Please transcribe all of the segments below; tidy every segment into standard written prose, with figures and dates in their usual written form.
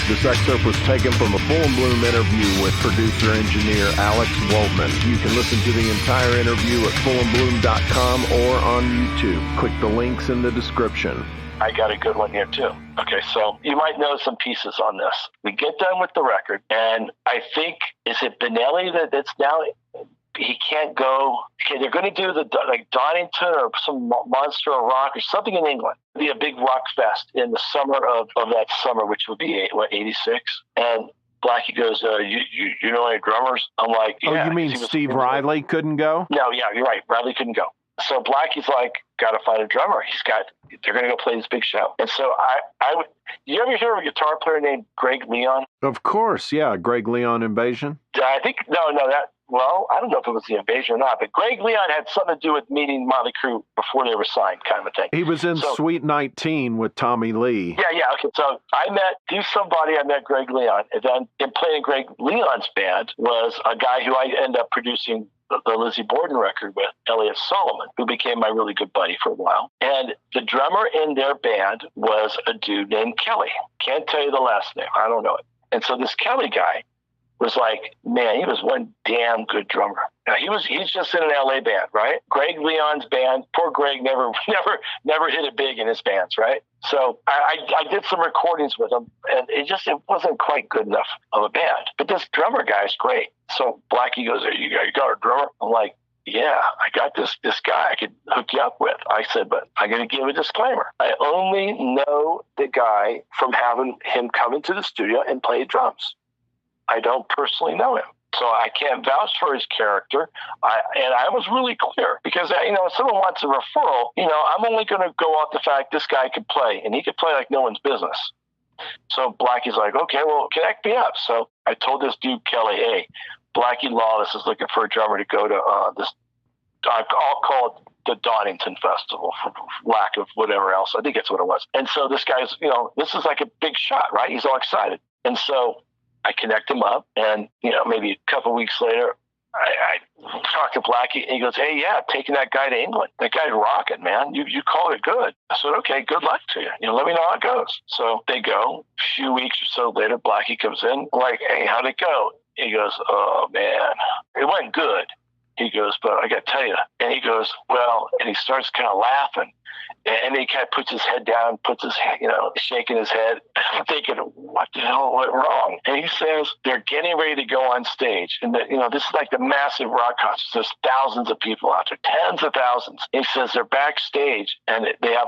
This excerpt was taken from a Full and Bloom interview with producer-engineer Alex Woltman. You can listen to the entire interview at fullandbloom.com or on YouTube. Click the links in the description. I got a good one here, too. Okay, so you might know some pieces on this. We get done with the record, and I think, is it Benelli that's now... He can't go. Okay, they're going to do the Donington or some monster of rock or something in England. It'll be a big rock fest in the summer of that summer, which would be 86. And Blackie goes, "You know any drummers?" I'm like, "Yeah." Oh, you mean Steve Riley couldn't go? No, yeah, you're right. Riley couldn't go. So Blackie's like, "Got to find a drummer." They're going to go play this big show. And so I would. You ever hear of a guitar player named Greg Leon? Of course, yeah, Greg Leon Invasion. I think Well, I don't know if it was the Invasion or not, but Greg Leon had something to do with meeting Motley Crue before they were signed, kind of a thing. He was in Sweet 19 with Tommy Lee. Yeah. Okay, so I met Greg Leon, and then in playing Greg Leon's band was a guy who I ended up producing the Lizzie Borden record with, Elliot Solomon, who became my really good buddy for a while. And the drummer in their band was a dude named Kelly. Can't tell you the last name. I don't know it. And so this Kelly guy was like, man, he was one damn good drummer. Now he's just in an LA band, right? Greg Leon's band. Poor Greg never hit it big in his bands, right? So I did some recordings with him, and it wasn't quite good enough of a band. But this drummer guy's great. So Blackie goes, you got a drummer? I'm like, yeah, I got this guy I could hook you up with. I said, but I'm going to give a disclaimer. I only know the guy from having him come into the studio and play drums. I don't personally know him, so I can't vouch for his character. And I was really clear because, if someone wants a referral, I'm only going to go off the fact this guy could play, and he could play like no one's business. So Blackie's like, okay, well, connect me up. So I told this dude, Kelly, hey, Blackie Lawless is looking for a drummer to go to this, I'll call it the Donington Festival for lack of whatever else. I think that's what it was. And so this guy's, this is like a big shot, right? He's all excited. And so I connect him up, and, maybe a couple of weeks later, I talk to Blackie, and he goes, hey, yeah, taking that guy to England. That guy's rocking, man. You called it good. I said, okay, good luck to you. Let me know how it goes. So they go. A few weeks or so later, Blackie comes in. I'm like, hey, how'd it go? He goes, oh, man, it went good. He goes, but I got to tell you. And he goes, well, and he starts kind of laughing. And he kind of puts his head down, shaking his head. I'm thinking, what the hell went wrong? And he says, they're getting ready to go on stage. And, this is like the massive rock concert. There's thousands of people out there, tens of thousands. And he says they're backstage, and they have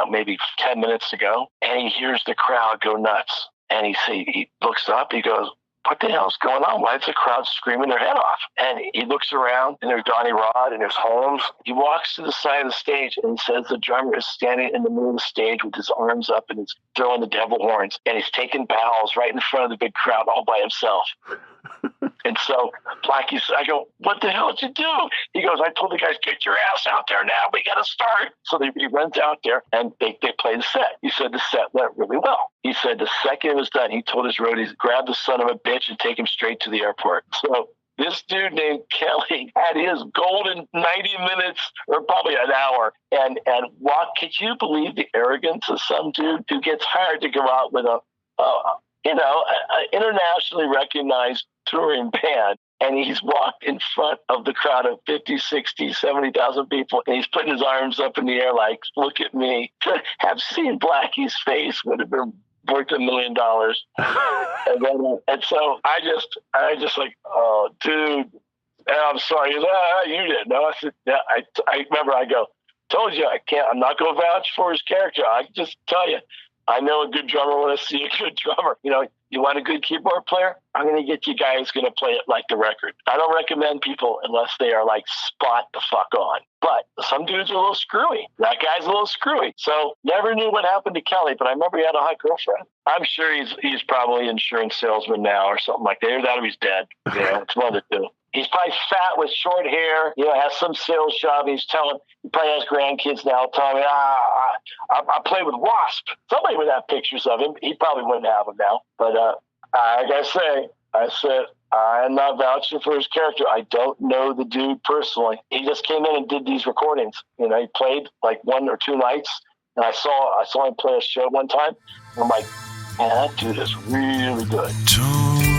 maybe 10 minutes to go. And he hears the crowd go nuts. And he looks up, he goes, what the hell's going on? Why is the crowd screaming their head off? And he looks around, and there's Donnie Rod, and there's Holmes. He walks to the side of the stage, and he says the drummer is standing in the middle of the stage with his arms up, and he's throwing the devil horns, and he's taking bows right in front of the big crowd all by himself. And so I go, what the hell did you do? He goes, I told the guys, get your ass out there now. We got to start. So he runs out there, and they play the set. He said the set went really well. He said the second it was done, he told his roadies, grab the son of a bitch and take him straight to the airport. So this dude named Kelly had his golden 90 minutes or probably an hour. And what, could you believe the arrogance of some dude who gets hired to go out with an internationally recognized touring band, and he's walked in front of the crowd of 50, 60, 70,000 people, and he's putting his arms up in the air like, look at me. To have seen Blackie's face would have been worth $1 million. and so I just like, oh, dude, and I'm sorry. He goes, you didn't know. I said, yeah, I remember I go, told you I'm not going to vouch for his character. I can just tell you, I know a good drummer when I see a good drummer. You want a good keyboard player? I'm going to get you guys going to play it like the record. I don't recommend people unless they are like spot the fuck on. But some dudes are a little screwy. That guy's a little screwy. So never knew what happened to Kelly, but I remember he had a hot girlfriend. I'm sure he's probably an insurance salesman now or something like that. Either that or he's dead. It's one of the two. He's probably fat with short hair, has some sales job. He probably has grandkids now telling me, I play with W.A.S.P. Somebody would have pictures of him. He probably wouldn't have them now. But I said, I am not vouching for his character. I don't know the dude personally. He just came in and did these recordings. He played like 1 or 2 nights, and I saw him play a show one time. I'm like, Man, that dude is really good. Don't